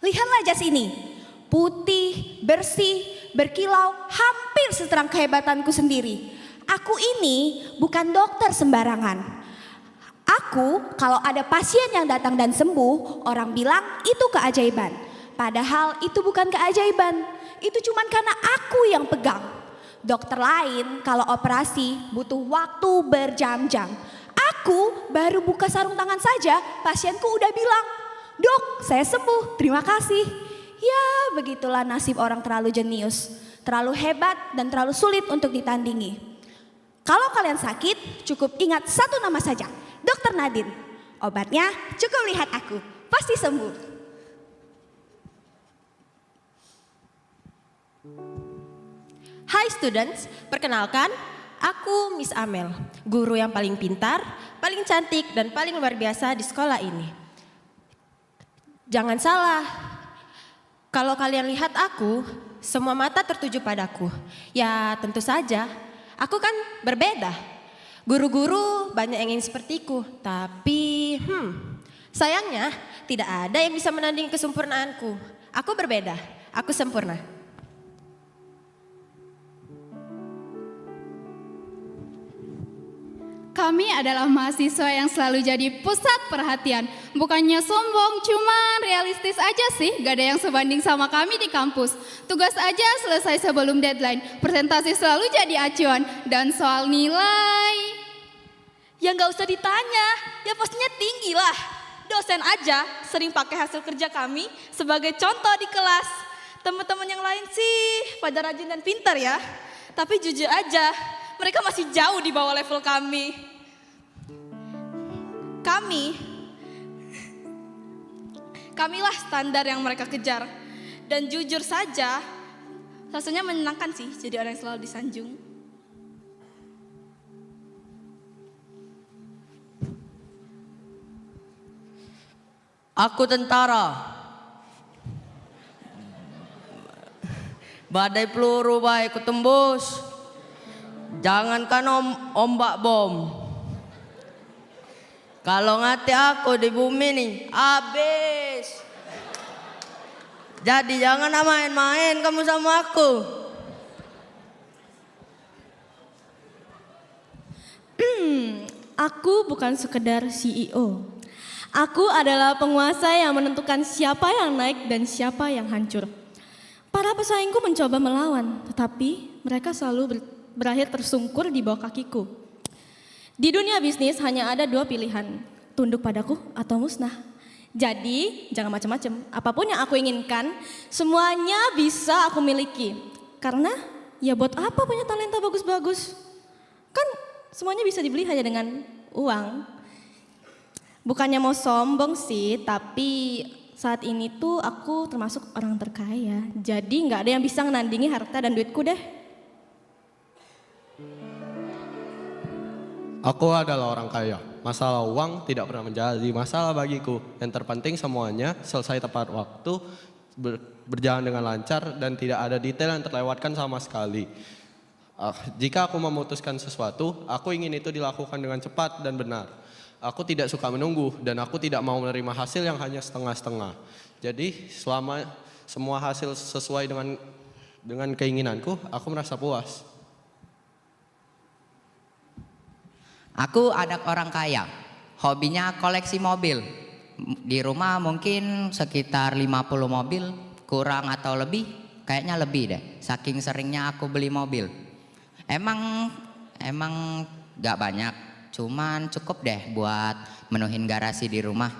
Lihatlah jas ini. Putih, bersih, berkilau, hampir seterang kehebatanku sendiri. Aku ini bukan dokter sembarangan. Aku kalau ada pasien yang datang dan sembuh, orang bilang itu keajaiban. Padahal itu bukan keajaiban. Itu cuman karena aku yang pegang. Dokter lain kalau operasi butuh waktu berjam-jam. Aku baru buka sarung tangan saja, pasienku udah bilang, "Dok, saya sembuh, terima kasih." Ya, begitulah nasib orang terlalu jenius, terlalu hebat dan terlalu sulit untuk ditandingi. Kalau kalian sakit, cukup ingat satu nama saja, Dokter Nadine. Obatnya cukup lihat aku, pasti sembuh. Hai students, perkenalkan, aku Miss Amel, guru yang paling pintar, paling cantik, dan paling luar biasa di sekolah ini. Jangan salah, kalau kalian lihat aku, semua mata tertuju padaku. Ya tentu saja, aku kan berbeda. Guru-guru banyak yang ingin sepertiku, tapi sayangnya tidak ada yang bisa menandingi kesempurnaanku. Aku berbeda, aku sempurna. Kami adalah mahasiswa yang selalu jadi pusat perhatian. Bukannya sombong, cuma realistis aja sih. Gak ada yang sebanding sama kami di kampus. Tugas aja selesai sebelum deadline. Presentasi selalu jadi acuan. Dan soal nilai, Ya nggak usah ditanya, ya pastinya tinggi lah. Dosen aja sering pakai hasil kerja kami sebagai contoh di kelas. Teman-teman yang lain sih pada rajin dan pintar ya. Tapi jujur aja, mereka masih jauh di bawah level kami. Kamilah standar yang mereka kejar. Dan jujur saja, rasanya menyenangkan sih jadi orang yang selalu disanjung. Aku tentara. Badai peluru baik ku tembus. Jangankan ombak bom. Kalau ngati aku di bumi nih, habis. Jadi jangan main-main kamu sama aku. Aku bukan sekedar CEO. Aku adalah penguasa yang menentukan siapa yang naik dan siapa yang hancur. Para pesaingku mencoba melawan, tetapi mereka selalu berakhir tersungkur di bawah kakiku. Di dunia bisnis hanya ada dua pilihan, tunduk padaku atau musnah. Jadi jangan macam-macam, apapun yang aku inginkan, semuanya bisa aku miliki. Karena ya buat apa punya talenta bagus-bagus? Kan semuanya bisa dibeli hanya dengan uang. Bukannya mau sombong sih, tapi saat ini tuh aku termasuk orang terkaya. Jadi nggak ada yang bisa menandingi harta dan duitku deh. Aku adalah orang kaya. Masalah uang tidak pernah menjadi masalah bagiku. Yang terpenting semuanya selesai tepat waktu, berjalan dengan lancar, dan tidak ada detail yang terlewatkan sama sekali. Jika aku memutuskan sesuatu, aku ingin itu dilakukan dengan cepat dan benar. Aku tidak suka menunggu dan aku tidak mau menerima hasil yang hanya setengah-setengah. Jadi selama semua hasil sesuai dengan keinginanku, aku merasa puas. Aku anak orang kaya, hobinya koleksi mobil. Di rumah mungkin sekitar 50 mobil, kurang atau lebih, kayaknya lebih deh. Saking seringnya aku beli mobil. Emang gak banyak, cuman cukup deh buat menuhin garasi di rumah.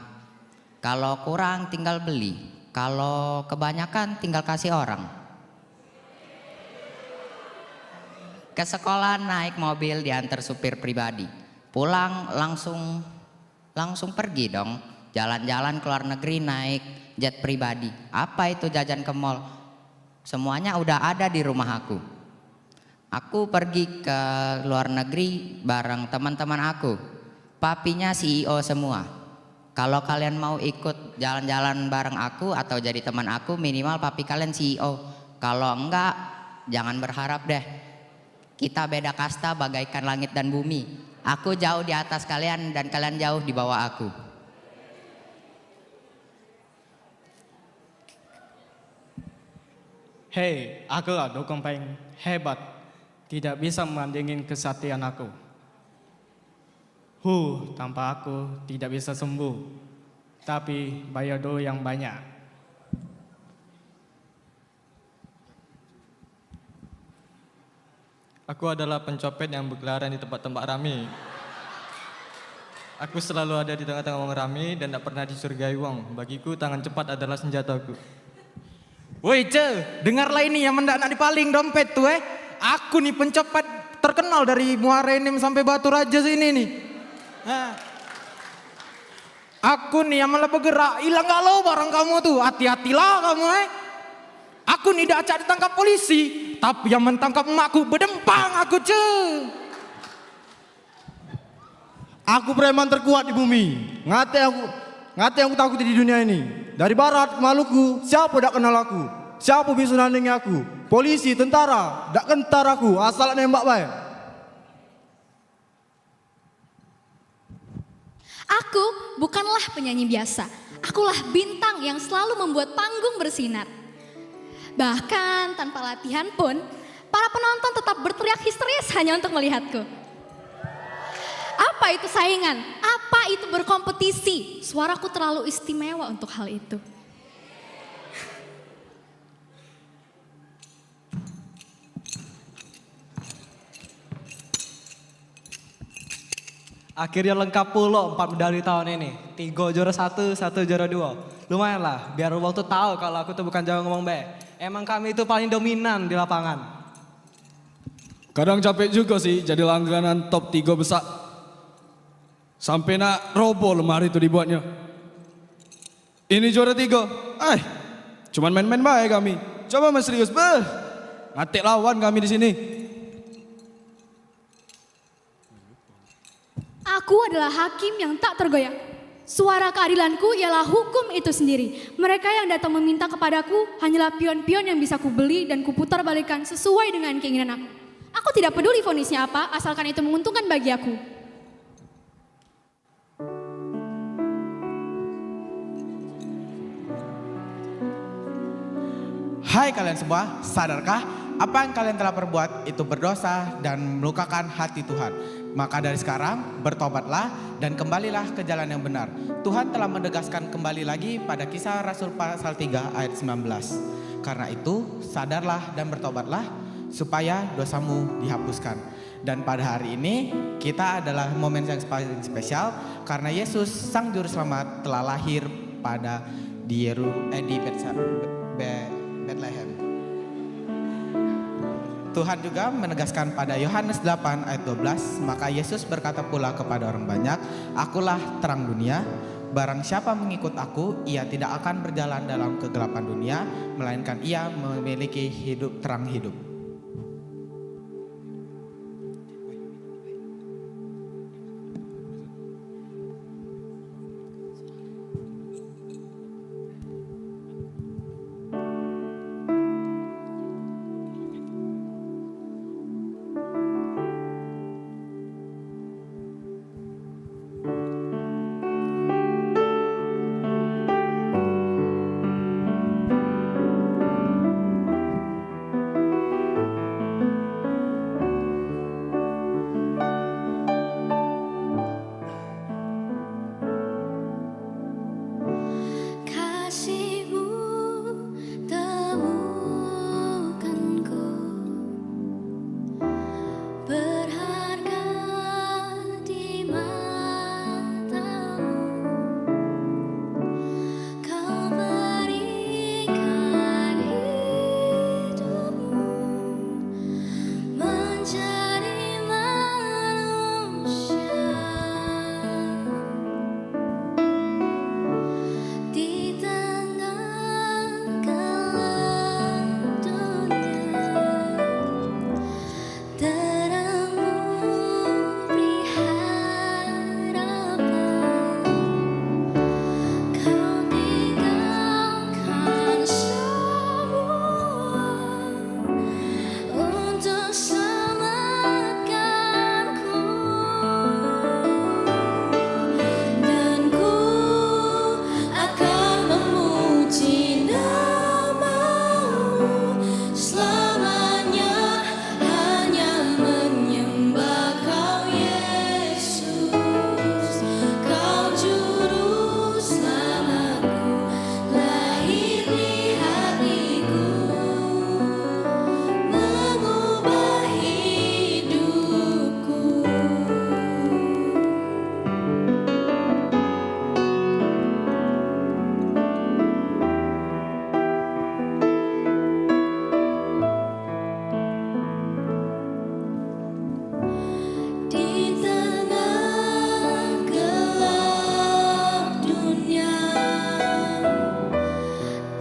Kalau kurang tinggal beli, kalau kebanyakan tinggal kasih orang. Ke sekolah naik mobil diantar supir pribadi. Pulang langsung pergi dong. Jalan-jalan ke luar negeri naik jet pribadi. Apa itu jajan ke mall? Semuanya udah ada di rumah aku. Aku pergi ke luar negeri bareng teman-teman aku. Papinya CEO semua. Kalau kalian mau ikut jalan-jalan bareng aku atau jadi teman aku, minimal papi kalian CEO. Kalau enggak, jangan berharap deh. Kita beda kasta bagaikan langit dan bumi. Aku jauh di atas kalian dan kalian jauh di bawah aku. Hei, akulah dukun paling hebat. Tidak bisa membandingin kesaktian aku. Tanpa aku tidak bisa sembuh. Tapi bayar dulu yang banyak. Aku adalah pencopet yang berkeliaran di tempat-tempat ramai. Aku selalu ada di tengah-tengah orang ramai dan tak pernah disurgai uang. Bagiku tangan cepat adalah senjataku. Woi Ce, dengarlah ini yang mendak nak dipaling dompet tuh Aku nih pencopet terkenal dari Muara Enim sampai Batu Raja sini nih. Aku nih yang malah bergerak, hilang gak lo barang kamu tuh, hati-hatilah kamu Aku nih dah acak ditangkap polisi, tapi yang mentangkap emakku berdempang aku Ce. Aku preman terkuat di bumi. Ngate yang aku takuti di dunia ini. Dari barat ke Maluku, siapa dak kenal aku? Siapa bisa nandingi aku? Polisi, tentara, dak kentar aku, asal nembak bae. Aku bukanlah penyanyi biasa. Akulah bintang yang selalu membuat panggung bersinar. Bahkan tanpa latihan pun, para penonton tetap berteriak histeris hanya untuk melihatku. Apa itu saingan? Apa itu berkompetisi? Suaraku terlalu istimewa untuk hal itu. Akhirnya lengkap pula 4 medali tahun ini. 3 juara 1, 1 juara 2. Lumayan lah, biar Wong tuh tahu kalau aku tuh bukan jago ngomong be. Emang kami itu paling dominan di lapangan. Kadang capek juga sih jadi langganan top 3 besar. Sampai nak roboh lemari itu dibuatnya. Ini juara 3. Cuman main-main baik kami. Coba mas serius, ngatik lawan kami di sini. Aku adalah hakim yang tak tergoyah. Suara keadilanku ialah hukum itu sendiri. Mereka yang datang meminta kepadaku hanyalah pion-pion yang bisa kubeli dan kuputar balikan sesuai dengan keinginan aku. Aku tidak peduli vonisnya apa, asalkan itu menguntungkan bagi aku. Hai kalian semua, sadarkah apa yang kalian telah perbuat itu berdosa dan melukakan hati Tuhan? Maka dari sekarang bertobatlah dan kembalilah ke jalan yang benar. Tuhan telah menegaskan kembali lagi pada Kisah Rasul pasal 3 ayat 19. Karena itu sadarlah dan bertobatlah supaya dosamu dihapuskan. Dan pada hari ini kita adalah momen yang paling spesial karena Yesus Sang Juru Selamat telah lahir pada di Bethlehem. Tuhan juga menegaskan pada Yohanes 8 ayat 12, maka Yesus berkata pula kepada orang banyak, akulah terang dunia, barang siapa mengikut aku, ia tidak akan berjalan dalam kegelapan dunia, melainkan ia memiliki terang hidup.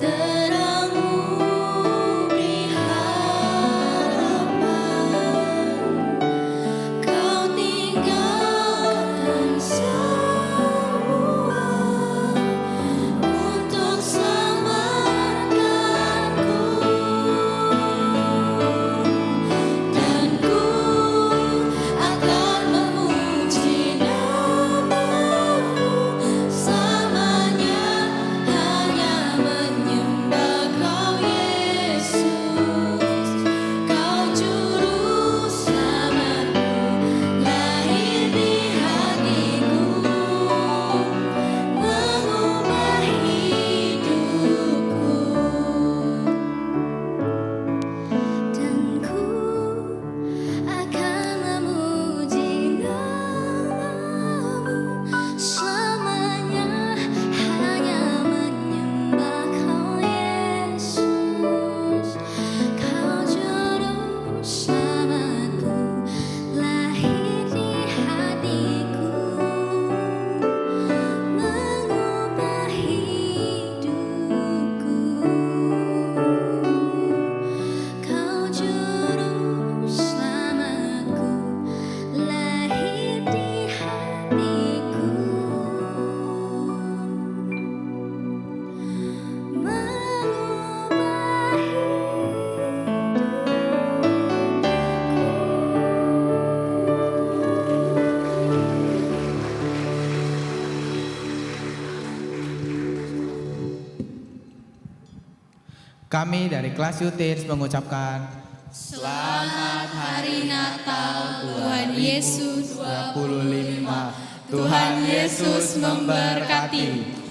terangmu beri harapan. Kau tinggalkan semua untuk selamatkanku, dan ku akan memuji namamu selamanya, hanya menyembah Kau Yesus. Kau juru selamatku, lahir di hatiku, mengubah hidupku, dan ku akan memuji namamu selamanya, hanya menyembah Kau Yesus. Kau juru selamatku, lahir di hatiku, mengubah hidupku. Kau juru selamatku, lahir di hatiku, mengubah Kami dari kelas Yutins mengucapkan Selamat Hari Natal Tuhan Yesus 25. Tuhan Yesus memberkati.